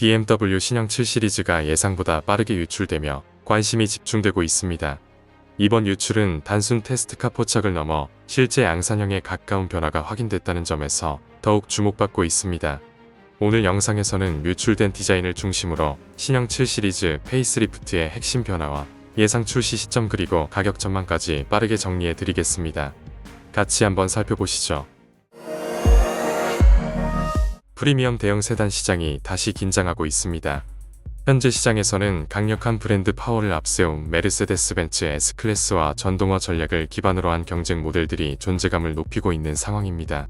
BMW 신형 7 시리즈가 예상보다 빠르게 유출되며 관심이 집중되고 있습니다. 이번 유출은 단순 테스트카 포착을 넘어 실제 양산형에 가까운 변화가 확인됐다는 점에서 더욱 주목받고 있습니다. 오늘 영상에서는 유출된 디자인을 중심으로 신형 7 시리즈 페이스리프트의 핵심 변화와 예상 출시 시점 그리고 가격 전망까지 빠르게 정리해 드리겠습니다. 같이 한번 살펴보시죠. 프리미엄 대형 세단 시장이 다시 긴장하고 있습니다. 현재 시장에서는 강력한 브랜드 파워를 앞세운 메르세데스-벤츠 S클래스와 전동화 전략을 기반으로 한 경쟁 모델들이 존재감을 높이고 있는 상황입니다.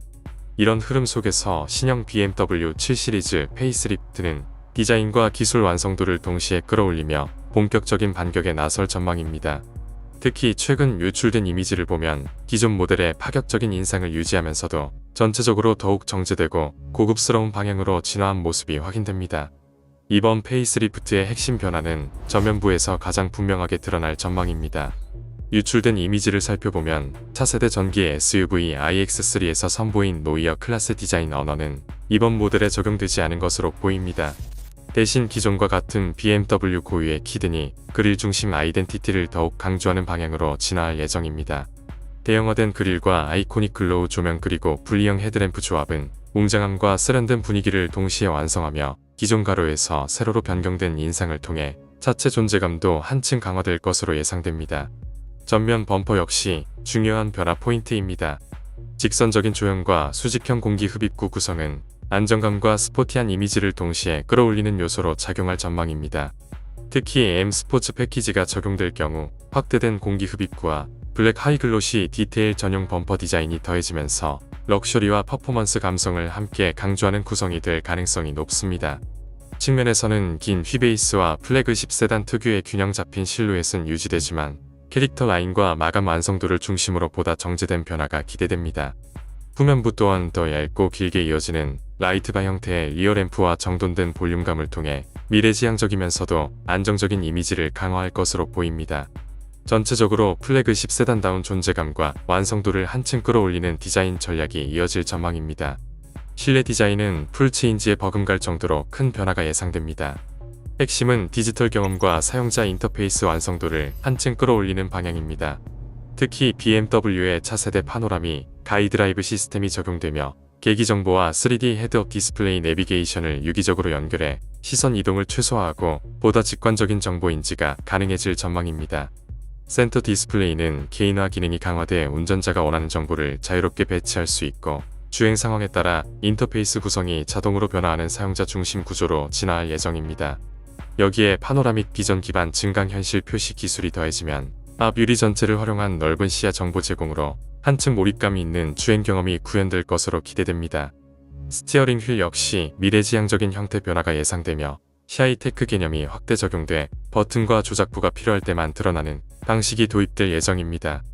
이런 흐름 속에서 신형 BMW 7 시리즈 페이스리프트는 디자인과 기술 완성도를 동시에 끌어올리며 본격적인 반격에 나설 전망입니다. 특히 최근 유출된 이미지를 보면 기존 모델의 파격적인 인상을 유지하면서도 전체적으로 더욱 정제되고 고급스러운 방향으로 진화한 모습이 확인됩니다. 이번 페이스리프트의 핵심 변화는 전면부에서 가장 분명하게 드러날 전망입니다. 유출된 이미지를 살펴보면 차세대 전기 SUV iX3에서 선보인 노이어 클래스 디자인 언어는 이번 모델에 적용되지 않은 것으로 보입니다. 대신 기존과 같은 BMW 고유의 키드니 그릴 중심 아이덴티티를 더욱 강조하는 방향으로 진화할 예정입니다. 대형화된 그릴과 아이코닉 글로우 조명 그리고 분리형 헤드램프 조합은 웅장함과 세련된 분위기를 동시에 완성하며 기존 가로에서 세로로 변경된 인상을 통해 차체 존재감도 한층 강화될 것으로 예상됩니다. 전면 범퍼 역시 중요한 변화 포인트입니다. 직선적인 조형과 수직형 공기 흡입구 구성은 안정감과 스포티한 이미지를 동시에 끌어올리는 요소로 작용할 전망입니다. 특히 M 스포츠 패키지가 적용될 경우 확대된 공기 흡입구와 블랙 하이글로시 디테일 전용 범퍼 디자인이 더해지면서 럭셔리와 퍼포먼스 감성을 함께 강조하는 구성이 될 가능성이 높습니다. 측면에서는 긴 휠베이스와 플래그십 세단 특유의 균형 잡힌 실루엣은 유지되지만 캐릭터 라인과 마감 완성도를 중심으로 보다 정제된 변화가 기대됩니다. 후면부 또한 더 얇고 길게 이어지는 라이트바 형태의 리어램프와 정돈된 볼륨감을 통해 미래지향적이면서도 안정적인 이미지를 강화할 것으로 보입니다. 전체적으로 플래그십 세단다운 존재감과 완성도를 한층 끌어올리는 디자인 전략이 이어질 전망입니다. 실내 디자인은 풀체인지에 버금갈 정도로 큰 변화가 예상됩니다. 핵심은 디지털 경험과 사용자 인터페이스 완성도를 한층 끌어올리는 방향입니다. 특히 BMW의 차세대 파노라미 가이드라이브 시스템이 적용되며 계기 정보와 3D 헤드업 디스플레이 내비게이션을 유기적으로 연결해 시선 이동을 최소화하고 보다 직관적인 정보 인지가 가능해질 전망입니다. 센터 디스플레이는 개인화 기능이 강화돼 운전자가 원하는 정보를 자유롭게 배치할 수 있고 주행 상황에 따라 인터페이스 구성이 자동으로 변화하는 사용자 중심 구조로 진화할 예정입니다. 여기에 파노라믹 비전 기반 증강현실 표시 기술이 더해지면 앞 유리 전체를 활용한 넓은 시야 정보 제공으로 한층 몰입감이 있는 주행 경험이 구현될 것으로 기대됩니다. 스티어링 휠 역시 미래지향적인 형태 변화가 예상되며 하이테크 개념이 확대 적용돼 버튼과 조작부가 필요할 때만 드러나는 방식이 도입될 예정입니다.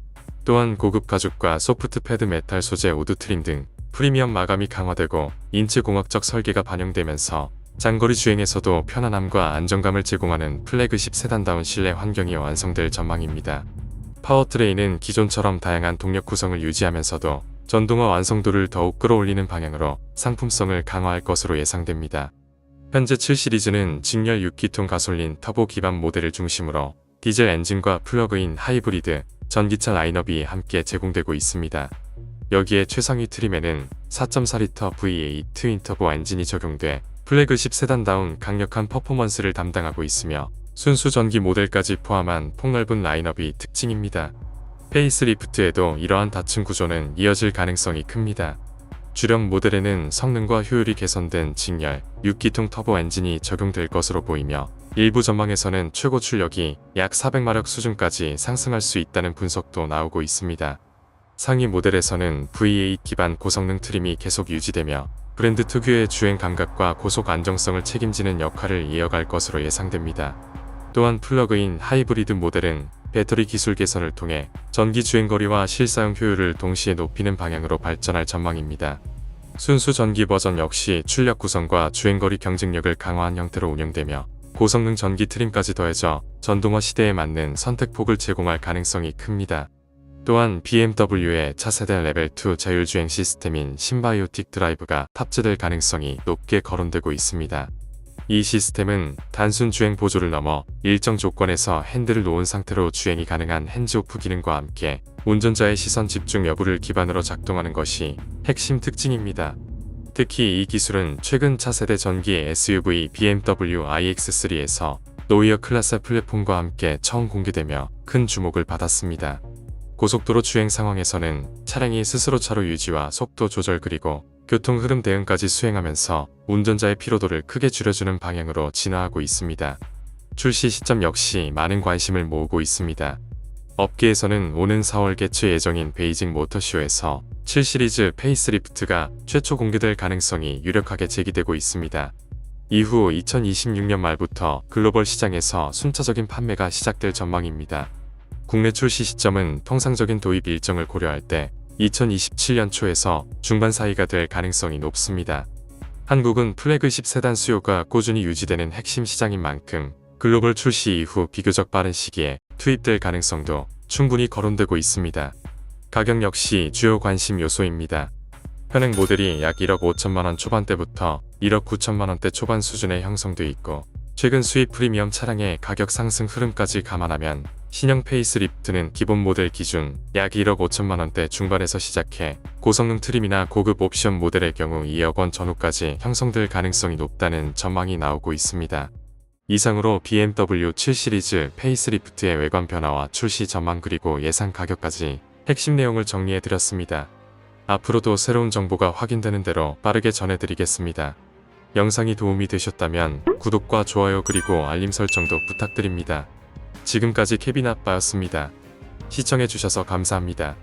또한 고급 가죽과 소프트 패드 메탈 소재 우드 트림 등 프리미엄 마감이 강화되고 인체 공학적 설계가 반영되면서 장거리 주행에서도 편안함과 안정감을 제공하는 플래그십 세단다운 실내 환경이 완성될 전망입니다. 파워트레인은 기존처럼 다양한 동력 구성을 유지하면서도 전동화 완성도를 더욱 끌어올리는 방향으로 상품성을 강화할 것으로 예상됩니다. 현재 7 시리즈는 직렬 6기통 가솔린 터보 기반 모델을 중심으로 디젤 엔진과 플러그인 하이브리드, 전기차 라인업이 함께 제공되고 있습니다. 여기에 최상위 트림에는 4.4리터 V8 트윈터보 엔진이 적용돼 플래그십 세단다운 강력한 퍼포먼스를 담당하고 있으며 순수 전기 모델까지 포함한 폭넓은 라인업이 특징입니다. 페이스리프트에도 이러한 다층 구조는 이어질 가능성이 큽니다. 주력 모델에는 성능과 효율이 개선된 직렬 6기통 터보 엔진이 적용될 것으로 보이며 일부 전망에서는 최고 출력이 약 400마력 수준까지 상승할 수 있다는 분석도 나오고 있습니다. 상위 모델에서는 V8 기반 고성능 트림이 계속 유지되며 브랜드 특유의 주행 감각과 고속 안정성을 책임지는 역할을 이어갈 것으로 예상됩니다. 또한 플러그인 하이브리드 모델은 배터리 기술 개선을 통해 전기 주행거리와 실사용 효율을 동시에 높이는 방향으로 발전할 전망입니다. 순수 전기 버전 역시 출력 구성과 주행거리 경쟁력을 강화한 형태로 운영되며 고성능 전기 트림까지 더해져 전동화 시대에 맞는 선택폭을 제공할 가능성이 큽니다. 또한 BMW의 차세대 레벨 2 자율주행 시스템인 심바이오틱 드라이브가 탑재될 가능성이 높게 거론되고 있습니다. 이 시스템은 단순 주행 보조를 넘어 일정 조건에서 핸들을 놓은 상태로 주행이 가능한 핸즈오프 기능과 함께 운전자의 시선 집중 여부를 기반으로 작동하는 것이 핵심 특징입니다. 특히 이 기술은 최근 차세대 전기 SUV BMW iX3에서 노이어 클래스 플랫폼과 함께 처음 공개되며 큰 주목을 받았습니다. 고속도로 주행 상황에서는 차량이 스스로 차로 유지와 속도 조절 그리고 교통 흐름 대응까지 수행하면서 운전자의 피로도를 크게 줄여주는 방향으로 진화하고 있습니다. 출시 시점 역시 많은 관심을 모으고 있습니다. 업계에서는 오는 4월 개최 예정인 베이징 모터쇼에서 7 시리즈 페이스리프트가 최초 공개될 가능성이 유력하게 제기되고 있습니다. 이후 2026년 말부터 글로벌 시장에서 순차적인 판매가 시작될 전망입니다. 국내 출시 시점은 통상적인 도입 일정을 고려할 때 2027년 초에서 중반 사이가 될 가능성이 높습니다. 한국은 플래그십 세단 수요가 꾸준히 유지되는 핵심 시장인 만큼 글로벌 출시 이후 비교적 빠른 시기에 투입될 가능성도 충분히 거론되고 있습니다. 가격 역시 주요 관심 요소입니다. 현행 모델이 약 1억 5천만원 초반대부터 1억 9천만원대 초반 수준에 형성돼 있고 최근 수입 프리미엄 차량의 가격 상승 흐름까지 감안하면 신형 페이스리프트는 기본 모델 기준 약 1억 5천만원대 중반에서 시작해 고성능 트림이나 고급 옵션 모델의 경우 2억 원 전후까지 형성될 가능성이 높다는 전망이 나오고 있습니다. 이상으로 BMW 7 시리즈 페이스리프트의 외관 변화와 출시 전망 그리고 예상 가격까지 핵심 내용을 정리해드렸습니다. 앞으로도 새로운 정보가 확인되는 대로 빠르게 전해드리겠습니다. 영상이 도움이 되셨다면 구독과 좋아요 그리고 알림 설정도 부탁드립니다. 지금까지 케빈 아빠였습니다. 시청해주셔서 감사합니다.